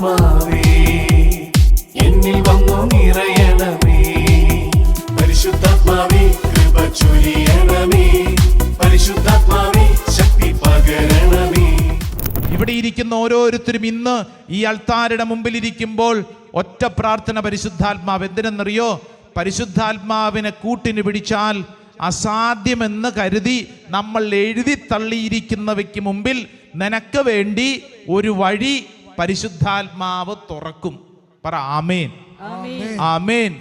പരിശുദ്ധാത്മാവേ എന്നിൽ വന്നു നിറയണമേ. പരിശുദ്ധാത്മാവേ കൃപ ചൊരിയണമേ. പരിശുദ്ധാത്മാവേ ശക്തി പകരണമേ. ഇവിടെ ഇരിക്കുന്ന ഓരോരുത്തരും ഇന്ന് ഈ അൾത്താരുടെ മുമ്പിൽ ഇരിക്കുമ്പോൾ ഒറ്റ പ്രാർത്ഥന, പരിശുദ്ധാത്മാവ്. എന്തിനെന്നറിയോ? പരിശുദ്ധാത്മാവിനെ കൂട്ടിന് പിടിച്ചാൽ അസാധ്യമെന്ന് കരുതി നമ്മൾ എഴുതി തള്ളിയിരിക്കുന്നവയ്ക്ക് മുമ്പിൽ നിനക്ക് വേണ്ടി ഒരു വഴി പരിശുദ്ധാത്മാവ് തുറക്കും. പറ ആമേൻ, ആമേൻ.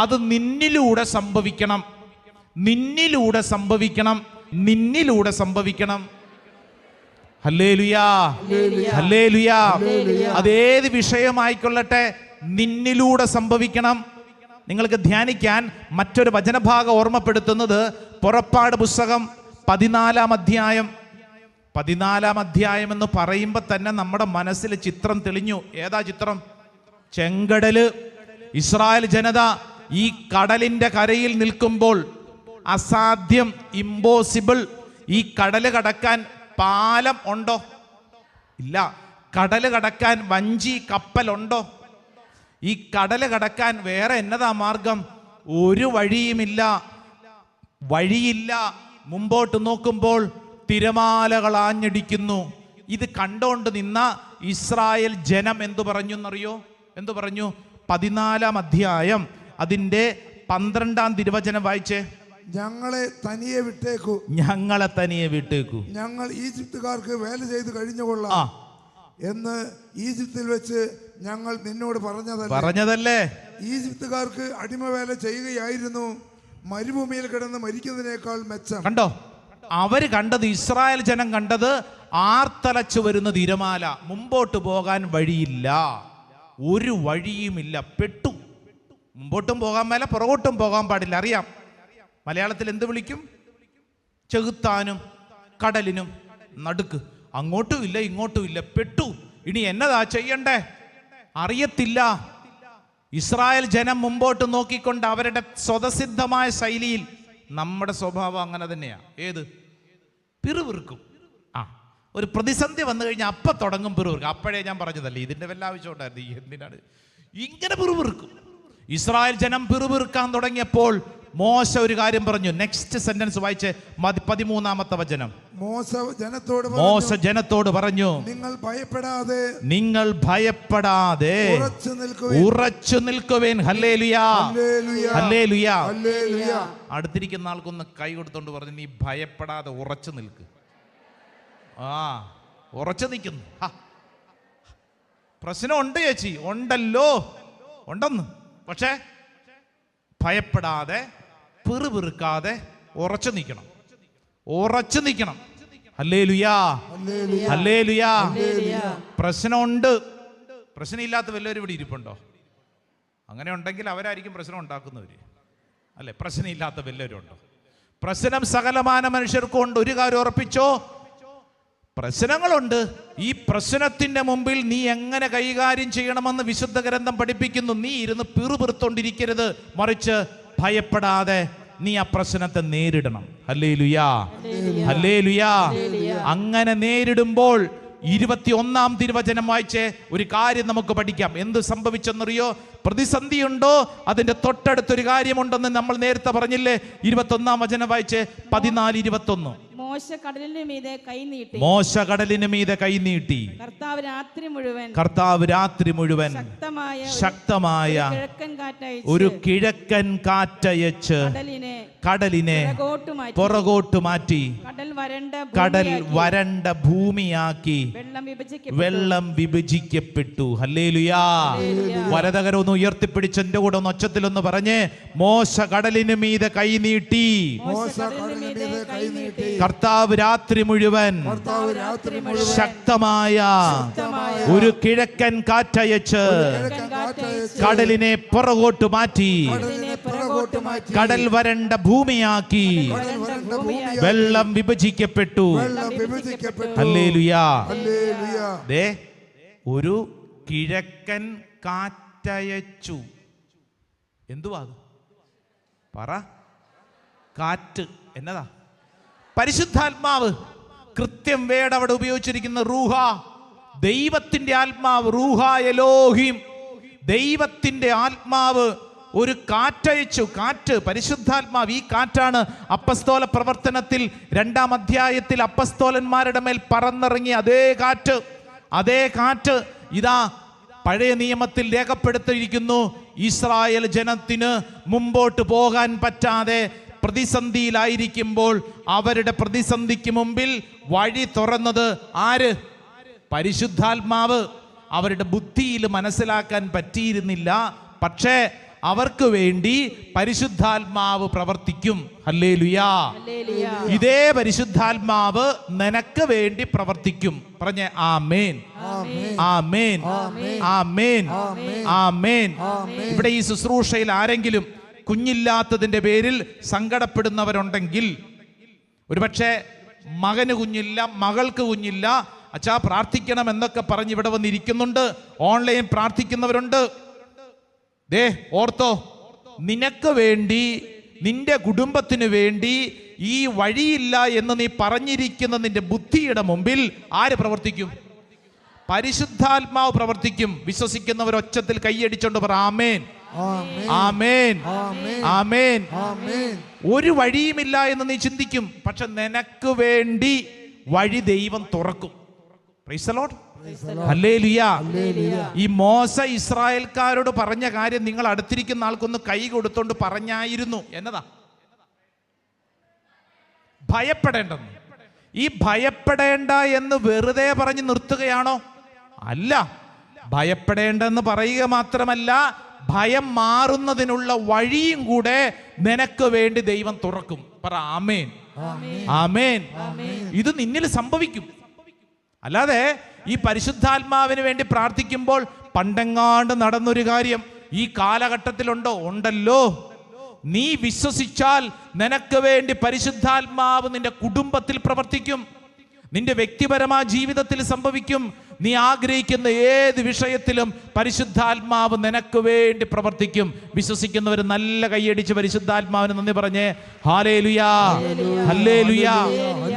അത് നിന്നിലൂടെ സംഭവിക്കണം, നിന്നിലൂടെ സംഭവിക്കണം, നിന്നിലൂടെ സംഭവിക്കണം. ഹല്ലേലൂയാ, ഹല്ലേലൂയാ. അതേത് വിഷയമായിക്കൊള്ളട്ടെ, നിന്നിലൂടെ സംഭവിക്കണം. നിങ്ങൾക്ക് ധ്യാനിക്കാൻ മറ്റൊരു വചനഭാഗം ഓർമ്മപ്പെടുത്തുന്നത് പുറപ്പാട് പുസ്തകം 14-ാം അധ്യായം. 14-ാം അധ്യായം എന്ന് പറയുമ്പോൾ തന്നെ നമ്മുടെ മനസ്സിൽ ചിത്രം തെളിഞ്ഞു. ഏതാ ചിത്രം? ചെങ്കടല്. ഇസ്രായേൽ ജനത ഈ കടലിന്റെ കരയിൽ നിൽക്കുമ്പോൾ അസാധ്യം, ഇമ്പോസിബിൾ. ഈ കടല് കടക്കാൻ പാലം ഉണ്ടോ? ഇല്ല. കടല് കടക്കാൻ വഞ്ചി, കപ്പലുണ്ടോ? ഈ കടല് കടക്കാൻ വേറെ എന്നതാ മാർഗം? ഒരു വഴിയുമില്ല, വഴിയില്ല. മുമ്പോട്ട് നോക്കുമ്പോൾ തിരമാലകൾ ആഞ്ഞടിക്കുന്നു. ഇത് കണ്ടോണ്ട് നിന്ന ഇസ്രായേൽ ജനം എന്തു പറഞ്ഞു എന്നറിയോ? എന്തു പറഞ്ഞു? 14-ാം അധ്യായം അതിൻ്റെ 12-ാം തിരുവചനം വായിച്ചേ. ഞങ്ങളെ തനിയെ വിട്ടേക്കൂ, ഞങ്ങളെ തനിയെ വിട്ടേക്കൂ, ഞങ്ങൾ ഈജിപ്തുകാർക്ക് വേല ചെയ്ത് കഴിഞ്ഞുകൊള്ളാം എന്ന് ഈജിപ്തിൽ വെച്ച് ഞങ്ങൾ നിന്നോട് പറഞ്ഞതല്ലേ. ഈജിപ്തുകാർക്ക് അടിമവേല ചെയ്യുകയായിരുന്നു മരുഭൂമിയിൽ കിടന്ന് മരിക്കുന്നതിനേക്കാൾ മെച്ചം. കണ്ടോ? അവര് കണ്ടത്, ഇസ്രായേൽ ജനം കണ്ടത് ആർത്തലച്ചു വരുന്ന തിരമാല. മുമ്പോട്ട് പോകാൻ വഴിയില്ല, ഒരു വഴിയുമില്ല. പെട്ടു. മുമ്പോട്ടും പോകാൻ മേല, പുറകോട്ടും പോകാൻ പാടില്ല. അറിയാം മലയാളത്തിൽ എന്ത് വിളിക്കും? ചെകുത്താനും കടലിനും നടുക്ക്. അങ്ങോട്ടും ഇല്ല, ഇങ്ങോട്ടും ഇല്ല. പെട്ടു. ഇനി എന്നതാ ചെയ്യണ്ടേ? അറിയത്തില്ല. ഇസ്രായേൽ ജനം മുമ്പോട്ട് നോക്കിക്കൊണ്ട് അവരുടെ സ്വതസിദ്ധമായ ശൈലിയിൽ, നമ്മുടെ സ്വഭാവം അങ്ങനെ തന്നെയാ. ഏത്? പിറുപിറുക്കും. ഒരു പ്രതിസന്ധി വന്നു കഴിഞ്ഞാൽ അപ്പം തുടങ്ങും പിറുപിറുക്കും. അപ്പോഴേ ഞാൻ പറഞ്ഞതല്ലേ, ഇതിൻ്റെ വല്ല ആവശ്യം ഉണ്ടായിരുന്നു. എന്തിനാണ് ഇങ്ങനെ പിറുപിറുക്കും? ഇസ്രായേൽ ജനം പിറുപിറുക്കാൻ തുടങ്ങിയപ്പോൾ മോശ ഒരു കാര്യം പറഞ്ഞു. നെക്സ്റ്റ് സെന്റൻസ് വായിച്ച് 13-ാമത്തെ വചനം. മോശ ജനത്തോട് പറഞ്ഞു, നിങ്ങൾ ഭയപ്പെടാതെ ഉറച്ചു നിൽക്കുവേൻ. ഹല്ലേലൂയാ, ഹല്ലേലൂയാ. അടുത്തിരിക്കുന്ന ആൾക്കൊന്ന് കൈ കൊടുത്തോണ്ട് പറഞ്ഞു, നീ ഭയപ്പെടാതെ ഉറച്ചു നിൽക്ക്. ഉറച്ചു നിൽക്കുന്നു. പ്രശ്നമുണ്ട് ചേച്ചി, ഉണ്ടല്ലോ, ഉണ്ടെന്ന്. പക്ഷേ ഭയപ്പെടാതെ, പിറുപിറുക്കാതെ ഉറച്ചു നിൽക്കണം, ഉറച്ചു നിൽക്കണം. ഹല്ലേലൂയാ, ഹല്ലേലൂയാ. പ്രശ്നമുണ്ട്. പ്രശ്നമില്ലാത്ത വല്ലവരും ഇവിടെ ഇരിപ്പുണ്ടോ? അങ്ങനെ ഉണ്ടെങ്കിൽ അവരായിരിക്കും പ്രശ്നം ഉണ്ടാക്കുന്നവര്, അല്ലെ? പ്രശ്നമില്ലാത്ത വല്ലവരും ഉണ്ടോ? പ്രശ്നം സകലമാന മനുഷ്യർക്കുണ്ട്. ഒരു കാര്യം ഉറപ്പിച്ചോ, പ്രശ്നങ്ങളുണ്ട്. ഈ പ്രശ്നത്തിന്റെ മുമ്പിൽ നീ എങ്ങനെ കൈകാര്യം ചെയ്യണമെന്ന് വിശുദ്ധ ഗ്രന്ഥം പഠിപ്പിക്കുന്നു. നീ ഇരുന്ന് പിറുപിറുത്തോണ്ടിരിക്കരുത്, മറിച്ച് ഭയപ്പെടാതെ നീ ആ പ്രശ്നത്തെ നേരിടണം. ഹല്ലേലൂയാ, ഹല്ലേലൂയാ. അങ്ങനെ നേരിടുമ്പോൾ 21-ാം തിരുവചനം വായിച്ച് ഒരു കാര്യം നമുക്ക് പഠിക്കാം. എന്ത് സംഭവിച്ചെന്നറിയോ? പ്രതിസന്ധിയുണ്ടോ? അതിന്റെ തൊട്ടടുത്തൊരു കാര്യമുണ്ടെന്ന് നമ്മൾ നേരത്തെ പറഞ്ഞില്ലേ? 21-ാം വചനം വായിച്ച് 14-21. മോശ കടലിന് മീതെ കൈ നീട്ടി കർത്താവ് രാത്രി മുഴുവൻ ശക്തമായ ഒരു കിഴക്കൻ കാറ്റയച്ച് കടലിനെ പുറകോട്ട് മാറ്റി കടൽ വരണ്ട ഭൂമിയാക്കി വെള്ളം വിഭജിക്കപ്പെട്ടു. ഹല്ലേലൂയാ. വലതകരൊന്ന് ഉയർത്തിപ്പിടിച്ച് എന്റെ കൂടെ ഒന്ന് ഒച്ചത്തിലൊന്ന് പറഞ്ഞേ. മോശ കടലിന് മീതെ കൈ നീട്ടി, കർത്താവ് രാത്രി മുഴുവൻ ശക്തമായ ഒരു കിഴക്കൻ കാറ്റയച്ച് കടലിനെ പുറകോട്ട് മാറ്റി കടൽ വരണ്ട ഭൂമിയാക്കി വെള്ളം വിഭജിക്കപ്പെട്ടു. ഹല്ലേലൂയാ. ദേ, ഒരു കിഴക്കൻ കാറ്റയച്ചു. എന്തുവാ അത്? പറ. കാറ്റ് എന്നതാ? പരിശുദ്ധാത്മാവ്. കൃത്യം വേട് അവിടെ ഉപയോഗിച്ചിരിക്കുന്ന റൂഹ. ദൈവത്തിന്റെ ആത്മാവ്, റൂഹ എലോഹിം, ദൈവത്തിന്റെ ആത്മാവ് ഒരു കാറ്റയച്ചു. കാറ്റ്, പരിശുദ്ധാത്മാവ്. ഈ കാറ്റാണ് അപ്പസ്തോല പ്രവർത്തനത്തിൽ 2-ാം അധ്യായത്തിൽ അപ്പസ്തോലന്മാരുടെ മേൽ പറന്നിറങ്ങിയ അതേ കാറ്റ് ഇതാ പഴയ നിയമത്തിൽ രേഖപ്പെടുത്തിയിരിക്കുന്നു. ഇസ്രായേൽ ജനത്തിന് മുമ്പോട്ട് പോകാൻ പറ്റാതെ പ്രതിസന്ധിയിലായിരിക്കുമ്പോൾ അവരുടെ പ്രതിസന്ധിക്ക് മുമ്പിൽ വഴി തുറന്നത് ആര്? പരിശുദ്ധാത്മാവ്. അവരുടെ ബുദ്ധിയിൽ മനസ്സിലാക്കാൻ പറ്റിയിരുന്നില്ല, പക്ഷേ അവർക്ക് വേണ്ടി പരിശുദ്ധാത്മാവ് പ്രവർത്തിക്കും. ഹല്ലേലൂയാ. ഇതേ പരിശുദ്ധാത്മാവ് നിനക്ക് വേണ്ടി പ്രവർത്തിക്കും. പറഞ്ഞേ ആമേൻ, ആമേൻ, ആമേൻ, ആമേൻ. ഇവിടെ ഈ ശുശ്രൂഷയിൽ ആരെങ്കിലും കുഞ്ഞില്ലാത്തതിന്റെ പേരിൽ സങ്കടപ്പെടുന്നവരുണ്ടെങ്കിൽ, ഒരുപക്ഷെ മകന് കുഞ്ഞില്ല, മകൾക്ക് കുഞ്ഞില്ല, അച്ഛാ പ്രാർത്ഥിക്കണം എന്നൊക്കെ പറഞ്ഞ് ഇവിടെ വന്നിരിക്കുന്നുണ്ട്. ഓൺലൈൻ പ്രാർത്ഥിക്കുന്നവരുണ്ട്. ദേ ഓർത്തോ, നിനക്ക് വേണ്ടി, നിന്റെ കുടുംബത്തിന് വേണ്ടി ഈ വഴിയില്ല എന്ന് നീ പറഞ്ഞിരിക്കുന്ന നിന്റെ ബുദ്ധിയുടെ മുമ്പിൽ ആര് പ്രവർത്തിക്കും? പരിശുദ്ധാത്മാവ് പ്രവർത്തിക്കും. വിശ്വസിക്കുന്നവർ ഒച്ചത്തിൽ കൈയടിച്ചോണ്ട് പറ ആമേൻ, ആമേൻ, ആമേൻ. ഒരു വഴിയുമില്ല എന്ന് നീ ചിന്തിക്കും, പക്ഷെ നിനക്ക് വേണ്ടി വഴി ദൈവം തുറക്കും. Price the Lord. ഹല്ലേലൂയ. ഈ മോശ ഇസ്രായേൽക്കാരോട് പറഞ്ഞ കാര്യം നിങ്ങൾ അടുത്തിരിക്കുന്ന ആൾക്കൊന്ന് കൈ കൊടുത്തോണ്ട് പറഞ്ഞായിരുന്നു. എന്നതാ? ഭയപ്പെടേണ്ടെന്ന്. ഈ ഭയപ്പെടേണ്ട എന്ന് വെറുതെ പറഞ്ഞ് നിർത്തുകയാണോ? അല്ല. ഭയപ്പെടേണ്ടെന്ന് പറയുക മാത്രമല്ല, ഭയം മാറുന്നതിനുള്ള വഴിയും കൂടെ നിനക്ക് വേണ്ടി ദൈവം തുറക്കും. പറ ആമേൻ, ആമേൻ. ഇത് നിന്നിൽ സംഭവിക്കും. അല്ലാതെ ഈ പരിശുദ്ധാത്മാവിന് വേണ്ടി പ്രാർത്ഥിക്കുമ്പോൾ പണ്ടെങ്ങാണ്ട് നടന്നൊരു കാര്യം ഈ കാലഘട്ടത്തിലുണ്ടോ? ഉണ്ടല്ലോ. നീ വിശ്വസിച്ചാൽ നിനക്ക് വേണ്ടി പരിശുദ്ധാത്മാവ് നിന്റെ കുടുംബത്തിൽ പ്രവർത്തിക്കും, നിന്റെ വ്യക്തിപരമായ ജീവിതത്തിൽ സംഭവിക്കും. നീ ആഗ്രഹിക്കുന്ന ഏത് വിഷയത്തിലും പരിശുദ്ധാത്മാവ് നിനക്ക് വേണ്ടി പ്രവർത്തിക്കും. വിശ്വസിക്കുന്നവർ നല്ല കൈയടിച്ച് പരിശുദ്ധാത്മാവിന് നന്ദി പറഞ്ഞേ ഹല്ലേലൂയാ, ഹല്ലേലൂയാ.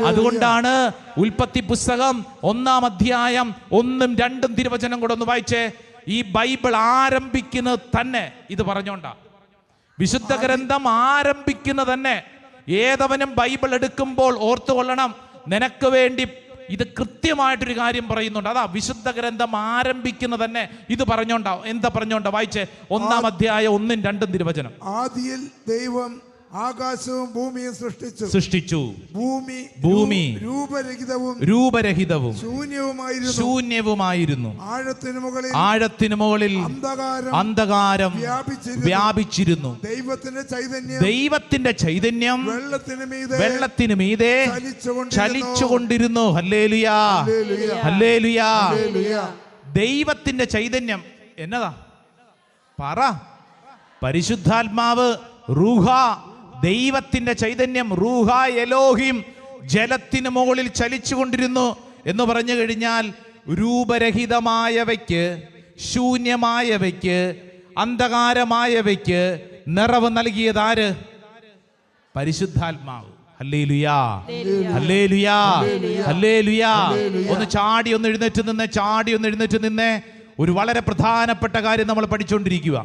അതുകൊണ്ടാണ് ഉൽപ്പത്തി പുസ്തകം 1-ാം അധ്യായം 1-2 തിരുവചനം കൂടെ ഒന്ന് വായിച്ചേ. ഈ ബൈബിൾ ആരംഭിക്കുന്നത് തന്നെ ഇത് പറഞ്ഞോണ്ടാ. വിശുദ്ധ ഗ്രന്ഥം ആരംഭിക്കുന്നത് തന്നെ, ഏതവനും ബൈബിൾ എടുക്കുമ്പോൾ ഓർത്തുകൊള്ളണം, നിനക്ക് വേണ്ടി ഇത് കൃത്യമായിട്ടൊരു കാര്യം പറയുന്നുണ്ട്. അതാ വിശുദ്ധ ഗ്രന്ഥം ആരംഭിക്കുന്നത് തന്നെ ഇത് പറഞ്ഞോണ്ടാ. എന്താ പറഞ്ഞോണ്ടാ? വായിച്ചേ. 1-ാം അധ്യായം 1-2 തിരുവചനം. ആദിയിൽ ദൈവം ആകാശവും ഭൂമിയും സൃഷ്ടിച്ചു. ഭൂമി രൂപരഹിതവും ശൂന്യവുമായിരുന്നു. ആഴത്തിനു മുകളിൽ അന്ധകാരം വ്യാപിച്ചിരുന്നു. ദൈവത്തിന്റെ ചൈതന്യം വെള്ളത്തിനു മീതെ ചലിച്ചുകൊണ്ടിരുന്നു. ഹല്ലേലൂയാ, ഹല്ലേലൂയാ. ദൈവത്തിന്റെ ചൈതന്യം എന്നതാ? പറ. പരിശുദ്ധാത്മാവ്, റൂഹ, ദൈവത്തിന്റെ ചൈതന്യം, റൂഹ എലോഹിം, ജലത്തിന് മുകളിൽ ചലിച്ചുകൊണ്ടിരുന്നു എന്ന് പറഞ്ഞു കഴിഞ്ഞാൽ രൂപരഹിതമായവയ്ക്ക്, ശൂന്യമായവയ്ക്ക്, അന്ധകാരമായവയ്ക്ക് നിറവ് നൽകിയതാര്? പരിശുദ്ധാത്മാവ്. ഹല്ലേലൂയാ, ഹല്ലേലൂയാ, ഹല്ലേലൂയാ. ഒന്ന് ചാടി ഒന്ന് എഴുന്നേറ്റ് നിന്നേ. ഒരു വളരെ പ്രധാനപ്പെട്ട കാര്യം നമ്മൾ പഠിച്ചുകൊണ്ടിരിക്കുക.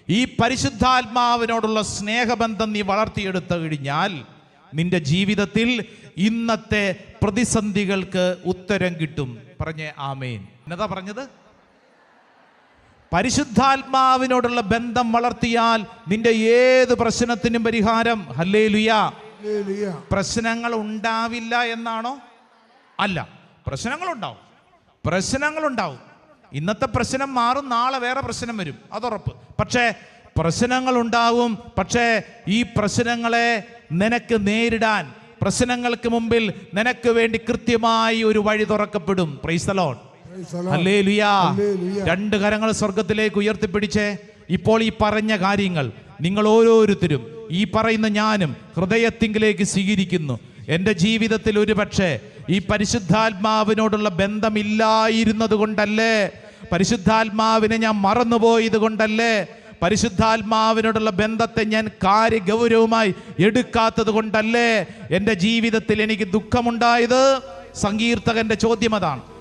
ഈ പരിശുദ്ധാത്മാവിനോടുള്ള സ്നേഹബന്ധം നീ വളർത്തിയെടുത്തു കഴിഞ്ഞാൽ നിന്റെ ജീവിതത്തിൽ ഇന്നത്തെ പ്രതിസന്ധികൾക്ക് ഉത്തരം കിട്ടും. പറഞ്ഞേ ആമേൻ. എന്നതാ പറഞ്ഞത്? പരിശുദ്ധാത്മാവിനോടുള്ള ബന്ധം വളർത്തിയാൽ നിന്റെ ഏത് പ്രശ്നത്തിനും പരിഹാരം. ഹല്ലേലൂയാ. പ്രശ്നങ്ങൾ ഉണ്ടാവില്ല എന്നാണോ? അല്ല, പ്രശ്നങ്ങളുണ്ടാവും. ഇന്നത്തെ പ്രശ്നം മാറും, നാളെ വേറെ പ്രശ്നം വരും, അതുറപ്പ്. പക്ഷേ പ്രശ്നങ്ങൾ ഉണ്ടാവും. പക്ഷേ ഈ പ്രശ്നങ്ങളെ നിനക്ക് നേരിടാൻ, പ്രശ്നങ്ങൾക്ക് മുമ്പിൽ നിനക്ക് വേണ്ടി കൃത്യമായി ഒരു വഴി തുറക്കപ്പെടും. പ്രൈസ് ദി ലോർഡ്, ഹല്ലേലൂയാ. 2 കരങ്ങൾ സ്വർഗത്തിലേക്ക് ഉയർത്തിപ്പിടിച്ചേ. ഇപ്പോൾ ഈ പറഞ്ഞ കാര്യങ്ങൾ നിങ്ങൾ ഓരോരുത്തരും, ഈ പറയുന്ന ഞാനും ഹൃദയത്തിങ്കിലേക്ക് സ്വീകരിക്കുന്നു. എൻ്റെ ജീവിതത്തിൽ ഒരുപക്ഷെ ഈ പരിശുദ്ധാത്മാവിനോടുള്ള ബന്ധമില്ലായിരുന്നത് കൊണ്ടല്ലേ, പരിശുദ്ധാത്മാവിനെ ഞാൻ മറന്നുപോയത് കൊണ്ടല്ലേ, പരിശുദ്ധാത്മാവിനോടുള്ള ബന്ധത്തെ ഞാൻ കാര്യഗൗരവമായി എടുക്കാത്തത് കൊണ്ടല്ലേ എൻ്റെ ജീവിതത്തിൽ എനിക്ക് ദുഃഖമുണ്ടായത്. സങ്കീർത്തകന്റെ ചോദ്യം അതാണ്.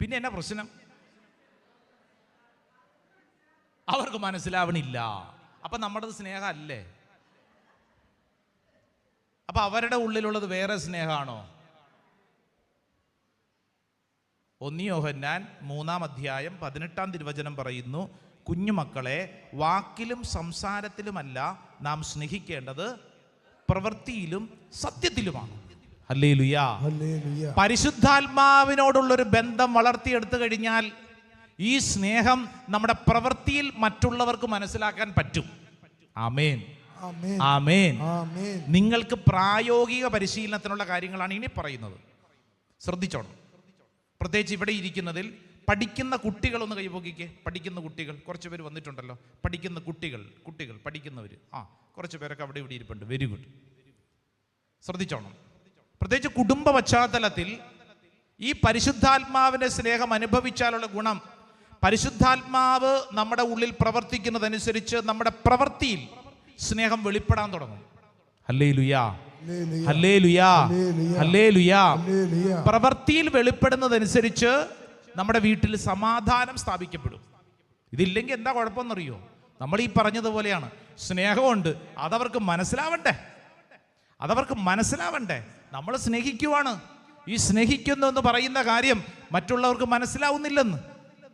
പിന്നെ എന്നാ പ്രശ്നം? അവർക്ക് മനസ്സിലാവണില്ല. അപ്പൊ നമ്മുടേത് സ്നേഹമല്ലേ? അപ്പൊ അവരുടെ ഉള്ളിലുള്ളത് വേറെ സ്നേഹമാണോ? 1 യോഹന്നാൻ 3:18 തിരുവചനം പറയുന്നു, കുഞ്ഞുമക്കളെ, വാക്കിലും സംസാരത്തിലുമല്ല നാം സ്നേഹിക്കേണ്ടത്, പ്രവൃത്തിയിലും സത്യത്തിലുമാണ്. ഹല്ലേലൂയ. പരിശുദ്ധാത്മാവിനോടുള്ളൊരു ബന്ധം വളർത്തിയെടുത്തു കഴിഞ്ഞാൽ ഈ സ്നേഹം നമ്മുടെ പ്രവൃത്തിയിൽ മറ്റുള്ളവർക്ക് മനസ്സിലാക്കാൻ പറ്റും. ആമേൻ, ആമേൻ. നിങ്ങൾക്ക് പ്രായോഗിക പരിശീലനത്തിനുള്ള കാര്യങ്ങളാണ് ഇനി പറയുന്നത്. ശ്രദ്ധിച്ചോണം. പ്രത്യേകിച്ച് ഇവിടെ ഇരിക്കുന്നതിൽ പഠിക്കുന്ന കുട്ടികളൊന്ന് കൈപോക്കിക്കേ. പഠിക്കുന്ന കുട്ടികൾ കുറച്ച് പേര് വന്നിട്ടുണ്ടല്ലോ. പഠിക്കുന്ന കുട്ടികൾ പഠിക്കുന്നവർ കുറച്ച് പേരൊക്കെ അവിടെ ഇവിടെ ഇരിപ്പുണ്ട്. Very good. ശ്രദ്ധിച്ചോണം. പ്രത്യേകിച്ച് കുടുംബ പശ്ചാത്തലത്തിൽ ഈ പരിശുദ്ധാത്മാവിന്റെ സ്നേഹം അനുഭവിച്ചാലുള്ള ഗുണം, പരിശുദ്ധാത്മാവ് നമ്മുടെ ഉള്ളിൽ പ്രവർത്തിക്കുന്നതനുസരിച്ച് നമ്മുടെ പ്രവൃത്തിയിൽ സ്നേഹം വെളിപ്പെടാൻ തുടങ്ങും. ഹല്ലേലൂയാ, ഹല്ലേലൂയാ, ഹല്ലേലൂയാ. പ്രവൃത്തിയിൽ വെളിപ്പെടുന്നതനുസരിച്ച് നമ്മുടെ വീട്ടിൽ സമാധാനം സ്ഥാപിക്കപ്പെടും. ഇതില്ലെങ്കിൽ എന്താ കുഴപ്പമെന്നറിയോ? നമ്മൾ ഈ പറഞ്ഞതുപോലെയാണ്. സ്നേഹമുണ്ട്, അതവർക്ക് മനസ്സിലാവണ്ടേ. നമ്മൾ സ്നേഹിക്കുവാണ്. ഈ സ്നേഹിക്കുന്നു എന്ന് പറയുന്ന കാര്യം മറ്റുള്ളവർക്ക് മനസ്സിലാവുന്നില്ലെന്ന്.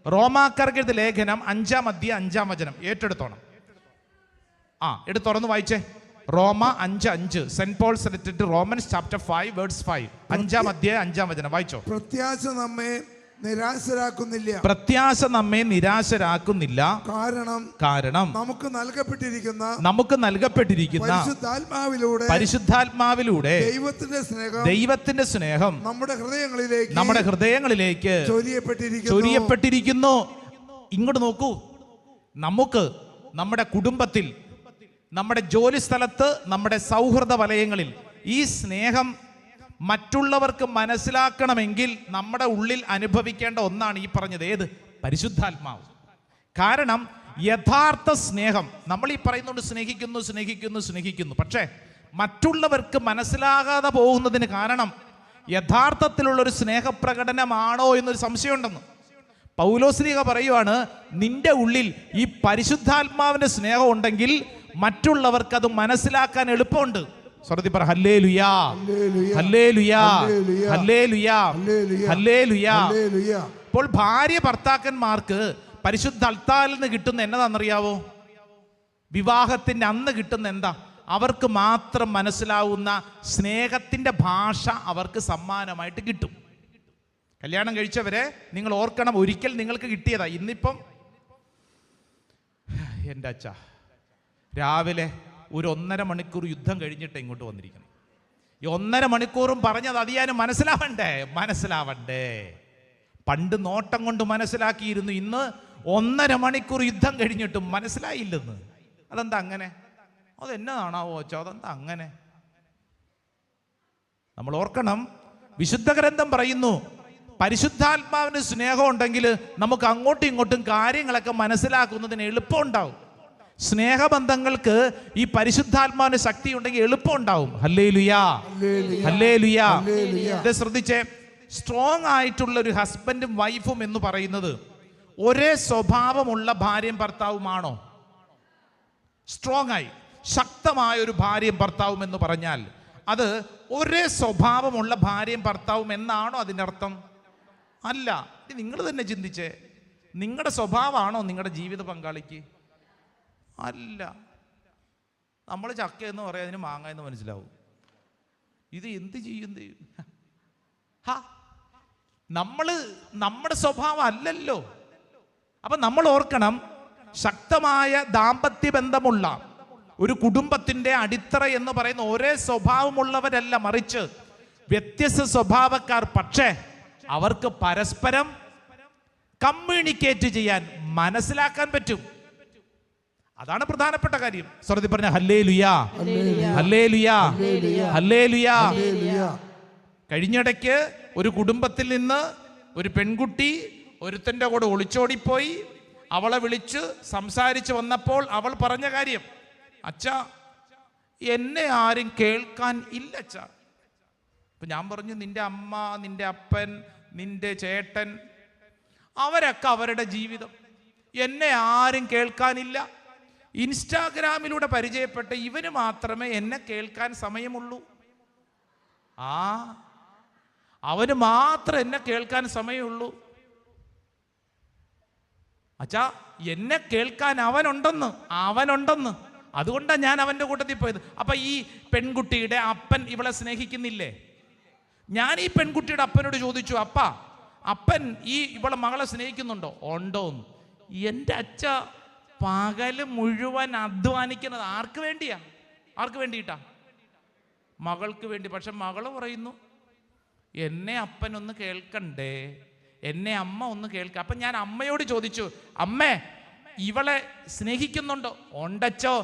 റോമാക്കാർക്കെഴുതിയ ലേഖനം 5:5 ഏറ്റെടുത്തോണം. തുറന്ന് വായിച്ചേ. റോമ 5:5. Saint Paul selected Romans chapter 5 verse 5. 5:5 വായിച്ചോ. പ്രത്യാശ നമ്മെ നിരാശരാക്കുന്നില്ല. കാരണം നമുക്ക് നൽകപ്പെട്ടിരിക്കുന്ന പരിശുദ്ധാത്മാവിലൂടെ ദൈവത്തിന്റെ സ്നേഹം നമ്മുടെ ഹൃദയങ്ങളിലേക്ക് ചൊരിയപ്പെട്ടിരിക്കുന്നു. ഇങ്ങോട്ട് നോക്കൂ. നമുക്ക് നമ്മുടെ കുടുംബത്തിൽ, നമ്മുടെ ജോലി സ്ഥലത്ത്, നമ്മുടെ സൗഹൃദ വലയങ്ങളിൽ ഈ സ്നേഹം മറ്റുള്ളവർക്ക് മനസ്സിലാക്കണമെങ്കിൽ നമ്മുടെ ഉള്ളിൽ അനുഭവിക്കേണ്ട ഒന്നാണ് ഈ പറഞ്ഞത്. ഏത്? പരിശുദ്ധാത്മാവ്. കാരണം യഥാർത്ഥ സ്നേഹം, നമ്മൾ ഈ പറയുന്നുണ്ട് സ്നേഹിക്കുന്നു, പക്ഷേ മറ്റുള്ളവർക്ക് മനസ്സിലാകാതെ പോകുന്നതിന് കാരണം യഥാർത്ഥത്തിലുള്ളൊരു സ്നേഹപ്രകടനമാണോ എന്നൊരു സംശയമുണ്ടെന്ന്. പൗലോസ്ലീഹ പറയുവാണ്, നിന്റെ ഉള്ളിൽ ഈ പരിശുദ്ധാത്മാവിന്റെ സ്നേഹം ഉണ്ടെങ്കിൽ മറ്റുള്ളവർക്ക് അത് മനസ്സിലാക്കാൻ എളുപ്പമുണ്ട്. സ്വരത്തിൽ പറ ഹല്ലേലൂയാ, ഹല്ലേലൂയാ, ഹല്ലേലൂയാ, ഹല്ലേലൂയാ. ഇപ്പോൾ ഭാര്യ ഭർത്താക്കന്മാർക്ക് പരിശുദ്ധ അൾത്താരിൽ നിന്ന് കിട്ടുന്ന എന്നതാണെന്നറിയാവോ? വിവാഹത്തിന്റെ അന്ന് കിട്ടുന്ന എന്താ? അവർക്ക് മാത്രം മനസ്സിലാവുന്ന സ്നേഹത്തിന്റെ ഭാഷ അവർക്ക് സമ്മാനമായിട്ട് കിട്ടും. കല്യാണം കഴിച്ചവരെ നിങ്ങൾ ഓർക്കണം, ഒരിക്കൽ നിങ്ങൾക്ക് കിട്ടിയതാ. ഇന്നിപ്പം എൻ്റെ അച്ഛ രാവിലെ ഒരു 1.5 മണിക്കൂർ യുദ്ധം കഴിഞ്ഞിട്ട് ഇങ്ങോട്ട് വന്നിരിക്കണം. ഈ 1.5 മണിക്കൂറും പറഞ്ഞത് അതിയാനും മനസ്സിലാവണ്ടേ. പണ്ട് നോട്ടം കൊണ്ട് മനസ്സിലാക്കിയിരുന്നു. ഇന്ന് 1.5 മണിക്കൂർ യുദ്ധം കഴിഞ്ഞിട്ടും മനസ്സിലായില്ലെന്ന്. അതെന്താ അങ്ങനെ? അതെന്നതാണാവോ അച്ഛാ, അതെന്താ അങ്ങനെ? നമ്മൾ ഓർക്കണം, വിശുദ്ധ ഗ്രന്ഥം പറയുന്നു, പരിശുദ്ധാത്മാവിന് സ്നേഹം ഉണ്ടെങ്കിൽ നമുക്ക് അങ്ങോട്ടും ഇങ്ങോട്ടും കാര്യങ്ങളൊക്കെ മനസ്സിലാക്കുന്നതിന് എളുപ്പമുണ്ടാവും. സ്നേഹബന്ധങ്ങൾക്ക് ഈ പരിശുദ്ധാത്മാവിന് ശക്തി ഉണ്ടെങ്കിൽ എളുപ്പം ഉണ്ടാവും. ഹല്ലേലൂയാ, ഹല്ലേലൂയാ. ഇത് ശ്രദ്ധിച്ചേ. സ്ട്രോങ് ആയിട്ടുള്ള ഒരു ഹസ്ബൻഡും വൈഫും എന്ന് പറയുന്നത് ഒരേ സ്വഭാവമുള്ള ഭാര്യയും ഭർത്താവുമാണോ? സ്ട്രോങ് ആയി ശക്തമായ ഒരു ഭാര്യയും ഭർത്താവും എന്ന് പറഞ്ഞാൽ അത് ഒരേ സ്വഭാവമുള്ള ഭാര്യയും ഭർത്താവും എന്നാണോ അതിൻ്റെ അർത്ഥം? അല്ല. നിങ്ങൾ തന്നെ ചിന്തിച്ചേ. നിങ്ങളുടെ സ്വഭാവമാണോ നിങ്ങളുടെ ജീവിത പങ്കാളിക്ക്? അല്ല. നമ്മൾ ചക്ക എന്ന് പറയാം, അതിന് മാങ്ങ എന്ന് മനസ്സിലാവും. ഇത് എന്ത് ചെയ്യും? നമ്മുടെ സ്വഭാവം അല്ലല്ലോ. അപ്പൊ നമ്മൾ ഓർക്കണം, ശക്തമായ ദാമ്പത്യ ബന്ധമുള്ള ഒരു കുടുംബത്തിന്റെ അടിത്തറ എന്ന് പറയുന്ന ഒരേ സ്വഭാവമുള്ളവരല്ല, മറിച്ച് വ്യത്യസ്ത സ്വഭാവക്കാർ. പക്ഷേ അവർക്ക് പരസ്പരം കമ്മ്യൂണിക്കേറ്റ് ചെയ്യാൻ, മനസ്സിലാക്കാൻ പറ്റും. അതാണ് പ്രധാനപ്പെട്ട കാര്യം. സ്വരത്തിൽ പറഞ്ഞ ഹല്ലേലൂയാ, ഹല്ലേലൂയാ, ഹല്ലേലൂയാ. കഴിഞ്ഞിടയ്ക്ക് ഒരു കുടുംബത്തിൽ നിന്ന് ഒരു പെൺകുട്ടി ഒരുത്തൻ്റെ കൂടെ ഒളിച്ചോടിപ്പോയി. അവളെ വിളിച്ച് സംസാരിച്ച് വന്നപ്പോൾ അവൾ പറഞ്ഞ കാര്യം, അച്ഛാ എന്നെ ആരും കേൾക്കാൻ ഇല്ല അച്ഛാ. അപ്പൊ ഞാൻ പറഞ്ഞു, നിന്റെ അമ്മ, നിന്റെ അപ്പൻ, നിന്റെ ചേട്ടൻ അവരൊക്കെ അവരുടെ ജീവിതം. എന്നെ ആരും കേൾക്കാനില്ല. ഇൻസ്റ്റാഗ്രാമിലൂടെ പരിചയപ്പെട്ട ഇവന് മാത്രമേ എന്നെ കേൾക്കാൻ സമയമുള്ളൂ. അവന് മാത്രം എന്നെ കേൾക്കാൻ സമയമുള്ളൂ. അച്ഛാ, എന്നെ കേൾക്കാൻ അവനുണ്ടെന്ന് അതുകൊണ്ടാണ് ഞാൻ അവൻ്റെ കൂട്ടത്തിൽ പോയത്. അപ്പൊ ഈ പെൺകുട്ടിയുടെ അപ്പൻ ഇവളെ സ്നേഹിക്കുന്നില്ലേ? ഞാൻ ഈ പെൺകുട്ടിയുടെ അപ്പനോട് ചോദിച്ചു, അപ്പൻ ഈ ഇവളെ മകളെ സ്നേഹിക്കുന്നുണ്ടോ? ഉണ്ടോന്ന്. എൻ്റെ അച്ഛ പകല് മുഴുവൻ അധ്വാനിക്കുന്നത് ആർക്ക് വേണ്ടിയിട്ടാ? മകൾക്ക് വേണ്ടി. പക്ഷെ മകള് പറയുന്നു, എന്നെ അപ്പനൊന്ന് കേൾക്കണ്ടേ, എന്നെ അമ്മ ഒന്ന് കേൾക്ക. അപ്പൊ ഞാൻ അമ്മയോട് ചോദിച്ചു, അമ്മേ ഇവളെ സ്നേഹിക്കുന്നുണ്ടോ? ഉണ്ടച്ചോ,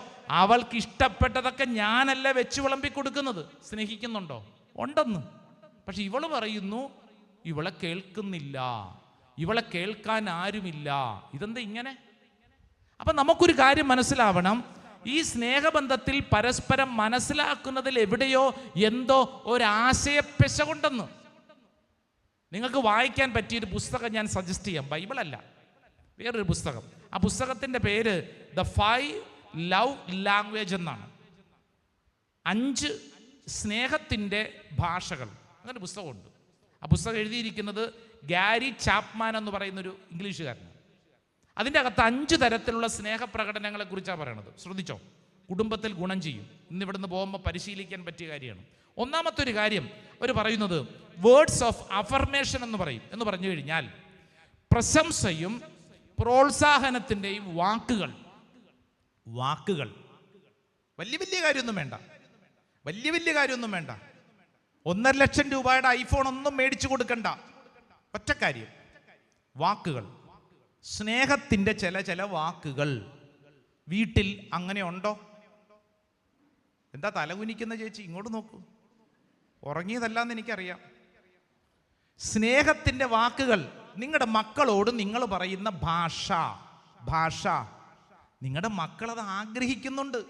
അവൾക്ക് ഇഷ്ടപ്പെട്ടതൊക്കെ ഞാനല്ല വെച്ച് വിളമ്പി കൊടുക്കുന്നത്. സ്നേഹിക്കുന്നുണ്ടോ? ഉണ്ടെന്ന്. പക്ഷെ ഇവള് പറയുന്നു ഇവളെ കേൾക്കുന്നില്ല, ഇവളെ കേൾക്കാൻ ആരുമില്ല. ഇതെന്താ ഇങ്ങനെ? അപ്പൊ നമുക്കൊരു കാര്യം മനസ്സിലാവണം, ഈ സ്നേഹബന്ധത്തിൽ പരസ്പരം മനസ്സിലാക്കുന്നതിൽ എവിടെയോ എന്തോ ഒരാശയപ്പെശകൊണ്ടെന്ന്. നിങ്ങൾക്ക് വായിക്കാൻ പറ്റിയൊരു പുസ്തകം ഞാൻ സജസ്റ്റ് ചെയ്യാം. ബൈബിളല്ല, വേറൊരു പുസ്തകം. ആ പുസ്തകത്തിന്റെ പേര് ദ 5 ലവ് ലാംഗ്വേജ് എന്നാണ്. 5 സ്നേഹത്തിന്റെ ഭാഷകൾ. അങ്ങനെ പുസ്തകമുണ്ട്. ആ പുസ്തകം എഴുതിയിരിക്കുന്നത് ഗാരി ചാപ്മാൻ എന്ന് പറയുന്നൊരു ഇംഗ്ലീഷുകാരനാണ്. അതിൻ്റെ അകത്ത് 5 തരത്തിലുള്ള സ്നേഹപ്രകടനങ്ങളെ കുറിച്ചാണ് പറയണത്. ശ്രദ്ധിച്ചോ, കുടുംബത്തിൽ ഗുണം ചെയ്യും. ഇന്നിവിടുന്ന് പോകുമ്പോൾ പരിശീലിക്കാൻ പറ്റിയ കാര്യമാണ്. ഒന്നാമത്തെ ഒരു കാര്യം അവർ പറയുന്നത് വേർഡ്സ് ഓഫ് അഫർമേഷൻ എന്ന് പറയും. എന്ന് പറഞ്ഞു കഴിഞ്ഞാൽ പ്രശംസയും പ്രോത്സാഹനത്തിൻ്റെയും വാക്കുകൾ. വലിയ കാര്യമൊന്നും വേണ്ട. 1.5 ലക്ഷം രൂപയുടെ ഐഫോൺ ഒന്നും മേടിച്ചു കൊടുക്കണ്ട. ഒറ്റ കാര്യം, വാക്കുകൾ. സ്നേഹത്തിന്റെ ചില വാക്കുകൾ. വീട്ടിൽ അങ്ങനെ ഉണ്ടോ? എന്താ തലകുനിക്കുന്ന ചേച്ചി? ഇങ്ങോട്ട് നോക്കൂ. ഉറങ്ങിയതല്ലാന്ന് എനിക്കറിയാം. സ്നേഹത്തിന്റെ വാക്കുകൾ. നിങ്ങളുടെ മക്കളോട് നിങ്ങൾ പറയുന്ന ഭാഷ നിങ്ങളുടെ മക്കളത് ആഗ്രഹിക്കുന്നുണ്ട്.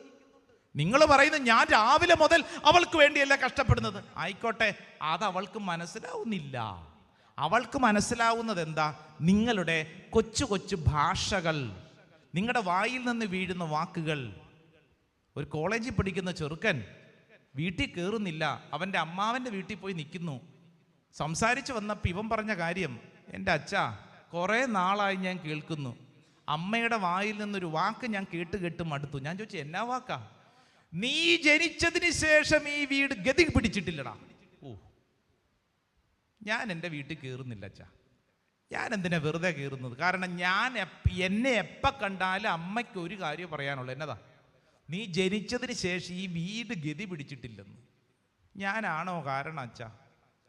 നിങ്ങൾ പറയുന്നത് ഞാൻ രാവിലെ മുതൽ അവൾക്ക് വേണ്ടിയല്ല കഷ്ടപ്പെടുന്നത്. ആയിക്കോട്ടെ, അത് അവൾക്ക് മനസ്സിലാവുന്നില്ല. അവൾക്ക് മനസ്സിലാവുന്നത് എന്താ? നിങ്ങളുടെ കൊച്ചു ഭാഷകൾ, നിങ്ങളുടെ വായിൽ നിന്ന് വീഴുന്ന വാക്കുകൾ. ഒരു കോളേജിൽ പഠിക്കുന്ന ചെറുക്കൻ വീട്ടിൽ കയറുന്നില്ല. അവൻ്റെ അമ്മാവൻ്റെ വീട്ടിൽ പോയി നിൽക്കുന്നു. സംസാരിച്ച് വന്നപ്പോൾ ഇവൻ പറഞ്ഞ കാര്യം, എൻ്റെ അച്ഛാ, കുറേ നാളായി ഞാൻ കേൾക്കുന്നു, അമ്മയുടെ വായിൽ നിന്നൊരു വാക്ക് ഞാൻ കേട്ട് മടുത്തു. ഞാൻ ചോദിച്ചു, എന്നാ വാക്കാ? നീ ജനിച്ചതിന് ശേഷം ഈ വീട് ഗതി പിടിച്ചിട്ടില്ലടാ. ഞാൻ എൻ്റെ വീട്ടിൽ കയറുന്നില്ല അച്ഛാ. ഞാൻ എന്തിനാ വെറുതെ കയറുന്നത്? കാരണം എന്നെ എപ്പോൾ കണ്ടാലും അമ്മയ്ക്ക് ഒരു കാര്യം പറയാനുള്ളൂ. എന്നതാ? നീ ജനിച്ചതിന് ശേഷം ഈ വീട് ഗതി പിടിച്ചിട്ടില്ലെന്ന്. ഞാനാണോ കാരണം അച്ഛാ?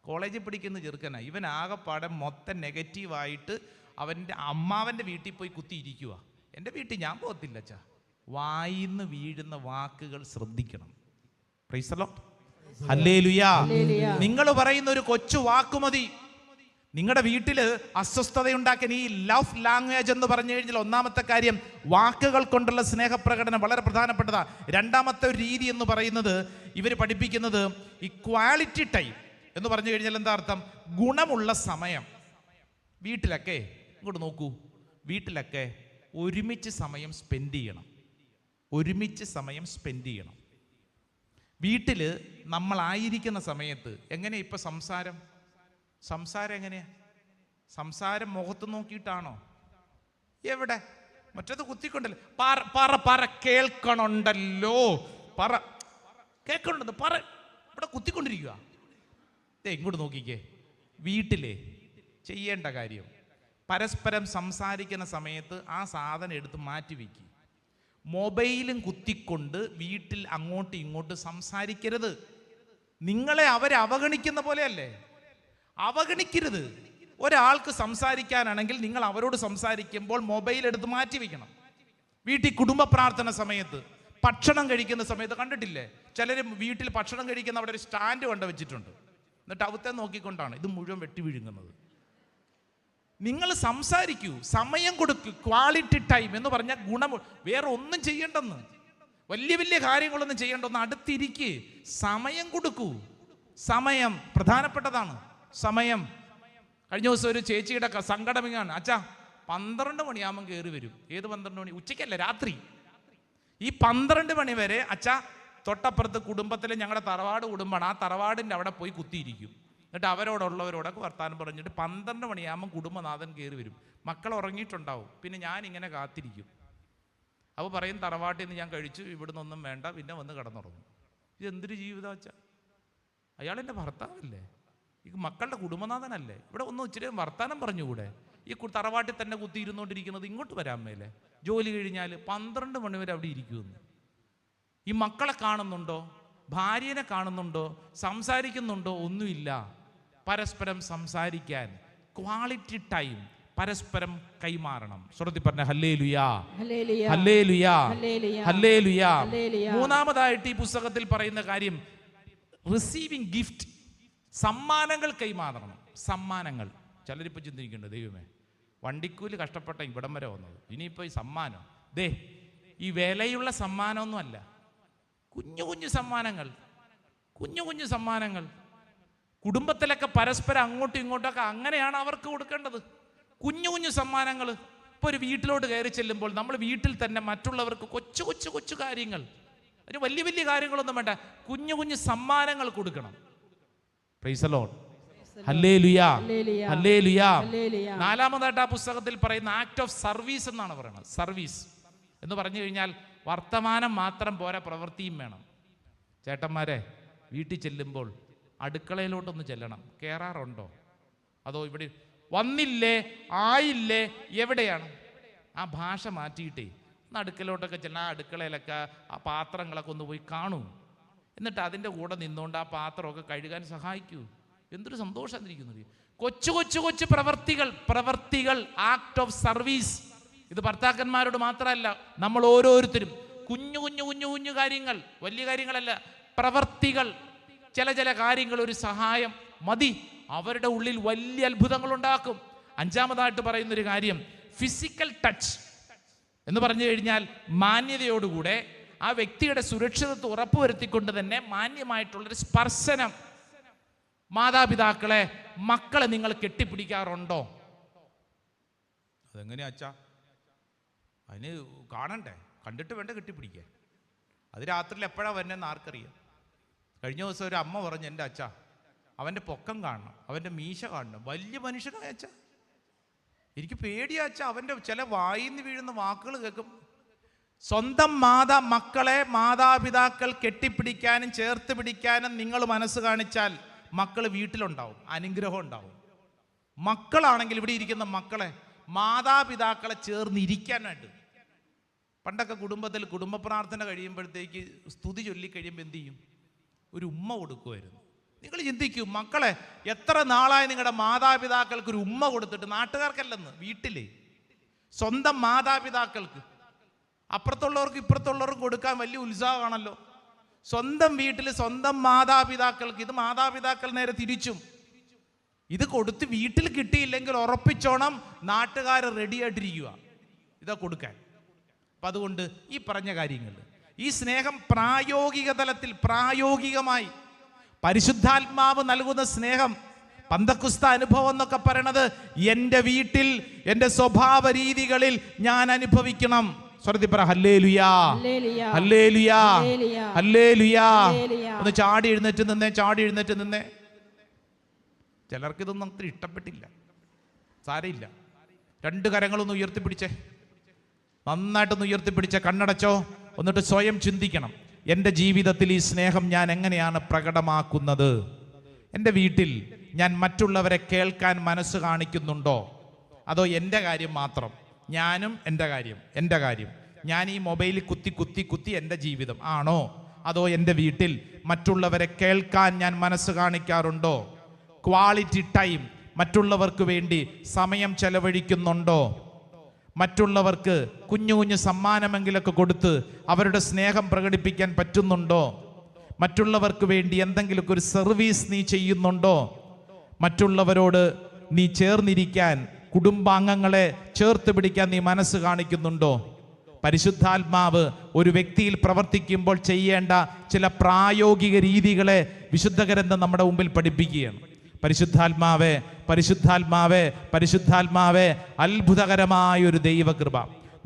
കോളേജിൽ പഠിക്കുന്ന ചെറുക്കനാ. ഇവൻ ആകെപ്പാടെ മൊത്തം നെഗറ്റീവായിട്ട് അവൻ്റെ അമ്മാവൻ്റെ വീട്ടിൽ പോയി കുത്തിയിരിക്കുക. എൻ്റെ വീട്ടിൽ ഞാൻ പോകത്തില്ല അച്ഛാ. വായിന്ന് വീഴുന്ന വാക്കുകൾ ശ്രദ്ധിക്കണം. Praise the Lord. ഹല്ലേലൂയാ. നിങ്ങൾ പറയുന്ന ഒരു കൊച്ചു വാക്കുമതി നിങ്ങളുടെ വീട്ടിൽ അസ്വസ്ഥതയുണ്ടാക്കാൻ. ഈ ലവ് ലാംഗ്വേജ് എന്ന് പറഞ്ഞു കഴിഞ്ഞാൽ ഒന്നാമത്തെ കാര്യം വാക്കുകൾ കൊണ്ടുള്ള സ്നേഹപ്രകടനം വളരെ പ്രധാനപ്പെട്ടതാണ്. രണ്ടാമത്തെ ഒരു രീതി എന്ന് പറയുന്നത് ഇവർ പഠിപ്പിക്കുന്നത് ഈ ക്വാളിറ്റി ടൈം എന്ന് പറഞ്ഞു കഴിഞ്ഞാൽ എന്താ അർത്ഥം? ഗുണമുള്ള സമയം. വീട്ടിലൊക്കെ ഇങ്ങോട്ട് നോക്കൂ, വീട്ടിലൊക്കെ ഒരുമിച്ച് സമയം സ്പെൻഡ് ചെയ്യണം. വീട്ടിൽ നമ്മളായിരിക്കുന്ന സമയത്ത് എങ്ങനെയാ ഇപ്പം സംസാരം എങ്ങനെയാ? സംസാരം മുഖത്ത് നോക്കിയിട്ടാണോ? എവിടെ? മറ്റത് കുത്തിക്കൊണ്ടല്ലോ. പറ കേൾക്കണുണ്ടല്ലോ, കേൾക്കണുണ്ടെന്ന് പറ. ഇവിടെ കുത്തിക്കൊണ്ടിരിക്കുക. ഇങ്ങോട്ട് നോക്കിക്കേ. വീട്ടിലെ ചെയ്യേണ്ട കാര്യം, പരസ്പരം സംസാരിക്കുന്ന സമയത്ത് ആ സാധനം എടുത്ത് മാറ്റി വയ്ക്കുക. മൊബൈലും കുത്തിക്കൊണ്ട് വീട്ടിൽ അങ്ങോട്ടും ഇങ്ങോട്ടും സംസാരിക്കരുത്. നിങ്ങളെ അവരെ അവഗണിക്കുന്ന പോലെയല്ലേ? അവഗണിക്കരുത്. ഒരാൾക്ക് സംസാരിക്കാനാണെങ്കിൽ നിങ്ങൾ അവരോട് സംസാരിക്കുമ്പോൾ മൊബൈൽ എടുത്ത് മാറ്റി വയ്ക്കണം. വീട്ടിൽ കുടുംബ പ്രാർത്ഥന സമയത്ത്, ഭക്ഷണം കഴിക്കുന്ന സമയത്ത് കണ്ടിട്ടില്ലേ? ചിലർ വീട്ടിൽ ഭക്ഷണം കഴിക്കുന്ന അവിടെ ഒരു സ്റ്റാൻഡ് കൊണ്ട് വെച്ചിട്ടുണ്ട്. എന്നിട്ട് അവത്തെ നോക്കിക്കൊണ്ടാണ് ഇത് മുഴുവൻ വെട്ടി വിഴുങ്ങുന്നത്. നിങ്ങൾ സംസാരിക്കൂ, സമയം കൊടുക്കൂ. ക്വാളിറ്റി ടൈം എന്ന് പറഞ്ഞാൽ ഗുണം. വേറെ ഒന്നും ചെയ്യേണ്ടെന്ന്, വലിയ കാര്യങ്ങളൊന്നും ചെയ്യേണ്ടെന്ന്. അടുത്തിരിക്ക്, സമയം കൊടുക്കൂ. സമയം പ്രധാനപ്പെട്ടതാണ്. സമയം കഴിഞ്ഞ ദിവസം ഒരു ചേച്ചിയുടെ സങ്കടം ഇങ്ങാണ്, അച്ഛാ 12 മണിയാകുമ്പോൾ കയറി വരും. ഏത് 12 മണി? ഉച്ചയ്ക്കല്ല, രാത്രി. ഈ 12 മണി വരെ അച്ഛാ തൊട്ടപ്പുറത്ത് കുടുംബത്തിലെ ഞങ്ങളുടെ തറവാട് കുടുംബമാണ്, ആ തറവാടിൻ്റെ അവിടെ പോയി കുത്തിയിരിക്കും. എന്നിട്ട് അവരോടുള്ളവരോടൊക്കെ വർത്താനം പറഞ്ഞിട്ട് 12 മണിയാകുമ്പോൾ കുടുംബനാഥൻ കയറി വരും. മക്കൾ ഉറങ്ങിയിട്ടുണ്ടാവും, പിന്നെ ഞാൻ ഇങ്ങനെ കാത്തിരിക്കും. അപ്പോൾ പറയും തറവാട്ടിൽ നിന്ന് ഞാൻ കഴിച്ചു, ഇവിടുന്ന് ഒന്നും വേണ്ട, പിന്നെ വന്ന് കിടന്നുറങ്ങും. ഇത് എന്തൊരു ജീവിതം വെച്ചാൽ? അയാളെൻ്റെ ഭർത്താവല്ലേ, ഈ മക്കളുടെ കുടുംബനാഥനല്ലേ? ഇവിടെ ഒന്ന് ഇച്ചിരി വർത്താനം പറഞ്ഞുകൂടെ? ഈ തറവാട്ടിൽ തന്നെ കുത്തിയിരുന്നുകൊണ്ടിരിക്കുന്നത് ഇങ്ങോട്ട് വരാൻ മേലെ? ജോലി കഴിഞ്ഞാൽ 12 മണി വരെ അവിടെ ഇരിക്കുമെന്ന്. ഈ മക്കളെ കാണുന്നുണ്ടോ? ഭാര്യനെ കാണുന്നുണ്ടോ? സംസാരിക്കുന്നുണ്ടോ? ഒന്നുമില്ല. പരസ്പരം സംസാരിക്കാൻ ക്വാളിറ്റി ടൈം പരസ്പരം കൈമാറണം. സ്വരത്തിൽ പറഞ്ഞ ഹല്ലേലൂയാ, ഹല്ലേലൂയാ, ഹല്ലേലൂയാ. മൂന്നാമതായിട്ട് ഈ പുസ്തകത്തിൽ പറയുന്ന കാര്യം റിസീവിങ് ഗിഫ്റ്റ്, സമ്മാനങ്ങൾ കൈമാറണം. സമ്മാനങ്ങൾ. ചിലരിപ്പോൾ ചിന്തിക്കുന്നുണ്ട്, ദൈവമേ വണ്ടിക്കൂലി കഷ്ടപ്പെട്ട ഇവിടം വരെ വന്നത്, ഇനിയിപ്പോൾ ഈ സമ്മാനം. ദേ ഈ വിലയുള്ള സമ്മാനമൊന്നുമല്ല, കുഞ്ഞു കുഞ്ഞു സമ്മാനങ്ങൾ, കുഞ്ഞു കുഞ്ഞു സമ്മാനങ്ങൾ. കുടുംബത്തിലൊക്കെ പരസ്പരം അങ്ങോട്ടും ഇങ്ങോട്ടൊക്കെ അങ്ങനെയാണ് അവർക്ക് കൊടുക്കേണ്ടത്. കുഞ്ഞു കുഞ്ഞു സമ്മാനങ്ങൾ. ഇപ്പോൾ ഒരു വീട്ടിലോട്ട് കയറി ചെല്ലുമ്പോൾ നമ്മൾ വീട്ടിൽ തന്നെ മറ്റുള്ളവർക്ക് കൊച്ചു കൊച്ചു കൊച്ചു കാര്യങ്ങൾ, അതിന് വലിയ വലിയ കാര്യങ്ങളൊന്നും വേണ്ട, കുഞ്ഞു കുഞ്ഞു സമ്മാനങ്ങൾ കൊടുക്കണം. പ്രൈസ് ദി ലോർഡ്, ഹല്ലേലൂയാ, ഹല്ലേലൂയാ. നാലാമതായിട്ട് ആ പുസ്തകത്തിൽ പറയുന്ന ആക്ട് ഓഫ് സർവീസ് എന്നാണ് പറയുന്നത്. സർവീസ് എന്ന് പറഞ്ഞു കഴിഞ്ഞാൽ വർത്തമാനം മാത്രം പോരാ, പ്രവൃത്തിയും വേണം. ചേട്ടന്മാരെ, വീട്ടിൽ ചെല്ലുമ്പോൾ അടുക്കളയിലോട്ടൊന്ന് ചെല്ലണം. കയറാറുണ്ടോ? അതോ ഇവിടെ വന്നില്ലേ, ആയില്ലേ, എവിടെയാണ്? ആ ഭാഷ മാറ്റിയിട്ടേ ഒന്ന് അടുക്കളയിലോട്ടൊക്കെ ചെല്ലാം. ആ അടുക്കളയിലൊക്കെ ആ പാത്രങ്ങളൊക്കെ ഒന്ന് പോയി കാണൂ. എന്നിട്ട് അതിൻ്റെ കൂടെ നിന്നുകൊണ്ട് ആ പാത്രമൊക്കെ കഴുകാൻ സഹായിക്കൂ. എന്തൊരു സന്തോഷം ഇരിക്കുന്നത്. കൊച്ചു കൊച്ചു കൊച്ചു പ്രവർത്തികൾ ആക്ട് ഓഫ് സർവീസ്. ഇത് ഭർത്താക്കന്മാരോട് മാത്രമല്ല, നമ്മൾ ഓരോരുത്തരും കുഞ്ഞു കുഞ്ഞു കുഞ്ഞു കുഞ്ഞു കാര്യങ്ങൾ, വലിയ കാര്യങ്ങളല്ല, പ്രവർത്തികൾ, ചില കാര്യങ്ങൾ, ഒരു സഹായം മതി, അവരുടെ ഉള്ളിൽ വലിയ അത്ഭുതങ്ങൾ ഉണ്ടാക്കും. അഞ്ചാമതായിട്ട് പറയുന്നൊരു കാര്യം ഫിസിക്കൽ ടച്ച് എന്ന് പറഞ്ഞു കഴിഞ്ഞാൽ മാന്യതയോടുകൂടെ ആ വ്യക്തിയുടെ സുരക്ഷിതത്വം ഉറപ്പുവരുത്തിക്കൊണ്ട് തന്നെ മാന്യമായിട്ടുള്ളൊരു സ്പർശനം. മാതാപിതാക്കളെ, മക്കളെ നിങ്ങൾ കെട്ടിപ്പിടിക്കാറുണ്ടോ? അതെങ്ങനെയാ അച്ഛാ? അതിന് കാണണ്ടേ, കണ്ടിട്ട് വേണ്ട കെട്ടിപ്പിടിക്കാൻ. അത് രാത്രിയിൽ എപ്പോഴാണ് വരുന്നതെന്ന് ആർക്കറിയാം? കഴിഞ്ഞ ദിവസം ഒരു അമ്മ പറഞ്ഞു, എൻ്റെ അച്ഛാ അവൻ്റെ പൊക്കം കാണണം, അവൻ്റെ മീശ കാണണം. വലിയ മനുഷ്യനായ അച്ഛാ, എനിക്ക് പേടിയാ അച്ഛാ, അവൻ്റെ ചില വായിന്ന് വീഴുന്ന വാക്കുകൾ കേൾക്കും. സ്വന്തം മക്കളെ മാതാപിതാക്കൾ കെട്ടിപ്പിടിക്കാനും ചേർത്ത് പിടിക്കാനും നിങ്ങൾ മനസ്സ് കാണിച്ചാൽ മക്കൾ വീട്ടിലുണ്ടാവും, അനുഗ്രഹം ഉണ്ടാവും. മക്കളാണെങ്കിൽ ഇവിടെ ഇരിക്കുന്ന മക്കളെ മാതാപിതാക്കളെ ചേർന്നിരിക്കാനായിട്ട്. പണ്ടൊക്കെ കുടുംബത്തിൽ കുടുംബ പ്രാർത്ഥന കഴിയുമ്പോഴത്തേക്ക് സ്തുതി ചൊല്ലിക്കഴിയുമ്പോൾ എന്ത് ചെയ്യും? ഒരു ഉമ്മ കൊടുക്കുമായിരുന്നു. നിങ്ങൾ ചിന്തിക്കൂ, മക്കളെ എത്ര നാളായി നിങ്ങളുടെ മാതാപിതാക്കൾക്ക് ഒരു ഉമ്മ കൊടുത്തിട്ട്? നാട്ടുകാർക്കല്ലെന്ന്, വീട്ടിലെ സ്വന്തം മാതാപിതാക്കൾക്ക്. അപ്പുറത്തുള്ളവർക്ക് ഇപ്പുറത്തുള്ളവർക്കും കൊടുക്കാൻ വലിയ ഉത്സാഹമാണല്ലോ. സ്വന്തം വീട്ടിൽ സ്വന്തം മാതാപിതാക്കൾക്ക്. ഇത് മാതാപിതാക്കൾ നേരെ തിരിച്ചും. ഇത് കൊടുത്ത് വീട്ടിൽ കിട്ടിയില്ലെങ്കിൽ ഉറപ്പിച്ചോണം, നാട്ടുകാർ റെഡിയായിട്ടിരിക്കുക ഇതാ കൊടുക്കാൻ. അപ്പം അതുകൊണ്ട് ഈ പറഞ്ഞ കാര്യങ്ങൾ, ഈ സ്നേഹം പ്രായോഗിക തലത്തിൽ, പ്രായോഗികമായി പരിശുദ്ധാത്മാവ് നൽകുന്ന സ്നേഹം, പന്തക്കുസ്ത അനുഭവം എന്നൊക്കെ പറയണത് എൻ്റെ വീട്ടിൽ എൻ്റെ സ്വഭാവ രീതികളിൽ ഞാൻ അനുഭവിക്കണം. സ്വരത്തിൽ പറ ഹല്ലേലൂയാ, ഹല്ലേലൂയാ, ഹല്ലേലൂയാ. ഒന്ന് ചാടി എഴുന്നേറ്റ് നിന്നേ, ചാടി എഴുന്നേറ്റ് നിന്നേ. ചിലർക്ക് ഇതൊന്നും അത്ര ഇഷ്ടപ്പെട്ടില്ല, സാരയില്ല. രണ്ട് കരങ്ങളൊന്ന് ഉയർത്തിപ്പിടിച്ചേ, നന്നായിട്ടൊന്ന് ഉയർത്തിപ്പിടിച്ചേ, കണ്ണടച്ചോ. എന്നിട്ട് സ്വയം ചിന്തിക്കണം, എൻ്റെ ജീവിതത്തിൽ ഈ സ്നേഹം ഞാൻ എങ്ങനെയാണ് പ്രകടമാക്കുന്നത്? എൻ്റെ വീട്ടിൽ ഞാൻ മറ്റുള്ളവരെ കേൾക്കാൻ മനസ്സ് കാണിക്കുന്നുണ്ടോ? അതോ എൻ്റെ കാര്യം മാത്രം, ഞാനും എൻ്റെ കാര്യം, ഞാൻ ഈ മൊബൈലിൽ കുത്തി എൻ്റെ ജീവിതം ആണോ? അതോ എൻ്റെ വീട്ടിൽ മറ്റുള്ളവരെ കേൾക്കാൻ ഞാൻ മനസ്സ് കാണിക്കാറുണ്ടോ? ക്വാളിറ്റി ടൈം, മറ്റുള്ളവർക്ക് വേണ്ടി സമയം ചെലവഴിക്കുന്നുണ്ടോ? മറ്റുള്ളവർക്ക് കുഞ്ഞു കുഞ്ഞു സമ്മാനമെങ്കിലൊക്കെ കൊടുത്ത് അവരുടെ സ്നേഹം പ്രകടിപ്പിക്കാൻ പറ്റുന്നുണ്ടോ? മറ്റുള്ളവർക്ക് വേണ്ടി എന്തെങ്കിലുമൊക്കെ ഒരു സർവീസ് നീ ചെയ്യുന്നുണ്ടോ? മറ്റുള്ളവരോട് നീ ചേർന്നിരിക്കാൻ, കുടുംബാംഗങ്ങളെ ചേർത്ത് പിടിക്കാൻ നീ മനസ്സ് കാണിക്കുന്നുണ്ടോ? പരിശുദ്ധാത്മാവ് ഒരു വ്യക്തിയിൽ പ്രവർത്തിക്കുമ്പോൾ ചെയ്യേണ്ട ചില പ്രായോഗിക രീതികളെ വിശുദ്ധ ഗ്രന്ഥം നമ്മുടെ മുമ്പിൽ പഠിപ്പിക്കുകയാണ്. പരിശുദ്ധാത്മാവേ, പരിശുദ്ധാത്മാവേ, പരിശുദ്ധാത്മാവേ, അത്ഭുതകരമായ ഒരു ദൈവകൃപ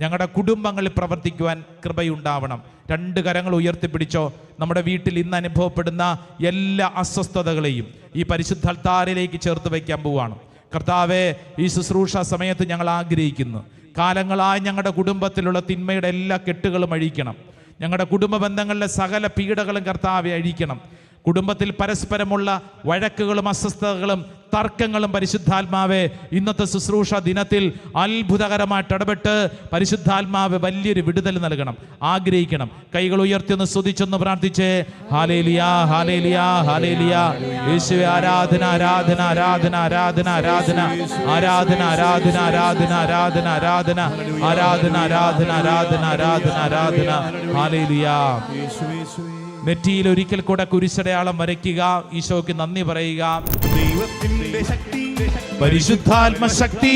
ഞങ്ങളുടെ കുടുംബങ്ങളിൽ പ്രവർത്തിക്കുവാൻ കൃപയുണ്ടാവണം. 2 കരങ്ങൾ ഉയർത്തിപ്പിടിച്ചോ. നമ്മുടെ വീട്ടിൽ ഇന്ന് അനുഭവപ്പെടുന്ന എല്ലാ അസ്വസ്ഥതകളെയും ഈ പരിശുദ്ധ അൾത്താരിലേക്ക് ചേർത്ത് വയ്ക്കാൻ പോവുകയാണ്. കർത്താവേ, ഈ ശുശ്രൂഷ സമയത്ത് ഞങ്ങൾ ആഗ്രഹിക്കുന്നു, കാലങ്ങളായി ഞങ്ങളുടെ കുടുംബത്തിലുള്ള തിന്മയുടെ എല്ലാ കെട്ടുകളും അഴിക്കണം. ഞങ്ങളുടെ കുടുംബ ബന്ധങ്ങളിലെ സകല പീഡകളും കർത്താവെ അഴിക്കണം. കുടുംബത്തിൽ പരസ്പരമുള്ള വഴക്കുകളും അസ്വസ്ഥതകളും തർക്കങ്ങളും പരിശുദ്ധാത്മാവെ ഇന്നത്തെ ശുശ്രൂഷ ദിനത്തിൽ അത്ഭുതകരമായിട്ട് ഇടപെട്ട് പരിശുദ്ധാത്മാവ് വലിയൊരു വിടുതൽ നൽകണം. ആഗ്രഹിക്കണം. കൈകൾ ഉയർത്തിയൊന്ന് സ്തുതിച്ചൊന്ന് പ്രാർത്ഥിച്ചേ. Hallelujah, hallelujah, hallelujah. യേശുവേ, ആരാധന, ആരാധന, ആരാധന, ആരാധന, ആരാധന, ആരാധന, ആരാധന, ആരാധന, ആരാധന, ആരാധന, ആരാധന, ആരാധന, ആരാധന, ആരാധന, ആരാധന. ഹല്ലേലൂയ. നെറ്റിയിൽ ഒരിക്കൽ കൂടെ കുരിശടയാളം വരയ്ക്കുക. ഈശോയ്ക്ക് നന്ദി പറയുക. ദൈവത്തിന്റെ ശക്തി, പരിശുദ്ധാത്മശക്തി,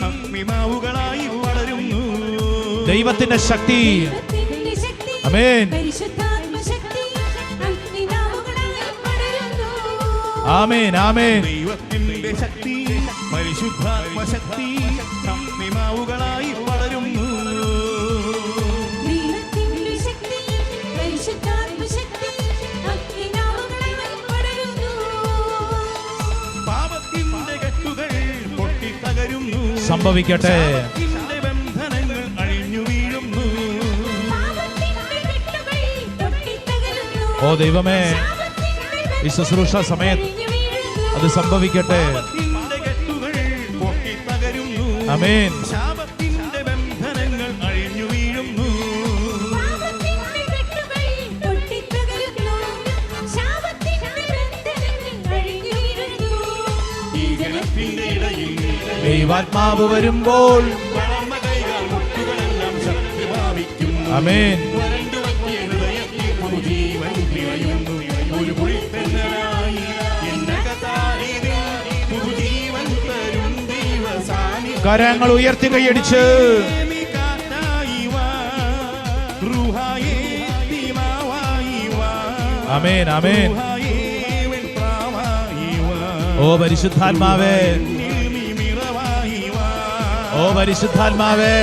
അഗ്നിനാവുകളായി വളരുന്നു. ദൈവത്തിന്റെ ശക്തി. ആമേൻ, ആമേൻ, ആമേൻ. ദൈവത്തിന്റെ ശക്തി, പരിശുദ്ധാത്മശക്തി, അഗ്നിനാവുകളായി വളരുന്നു. സംഭവിക്കട്ടെ. ബന്ധനങ്ങൾ അഴിഞ്ഞു വീഴുന്നു. ഓ ദൈവമേ, ഈ ശുശ്രൂഷ സമയത്ത് അത് സംഭവിക്കട്ടെ. ആമേൻ. ശാപത്തിന്റെ ബന്ധനങ്ങൾ അഴിഞ്ഞു വീഴുന്നു. ഈ ജനത്തിന്റെ ഇടയിൽ ദൈവാത്മാവ് വരുമ്പോൾ ശക്തി പ്രാപിക്കുന്നു. ആമേൻ. ഒരു കുളിത്തന്നലായി കരങ്ങൾ ഉയർത്തി കൈയടിച്ച് ആമേൻ, ആമേൻ. ഓ പരിശുദ്ധാത്മാവേ, ഓ പരിശുദ്ധാത്മാവേ,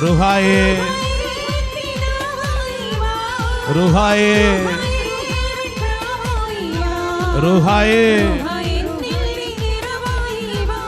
റുഹായേ, റുഹായേ, റുഹായേ,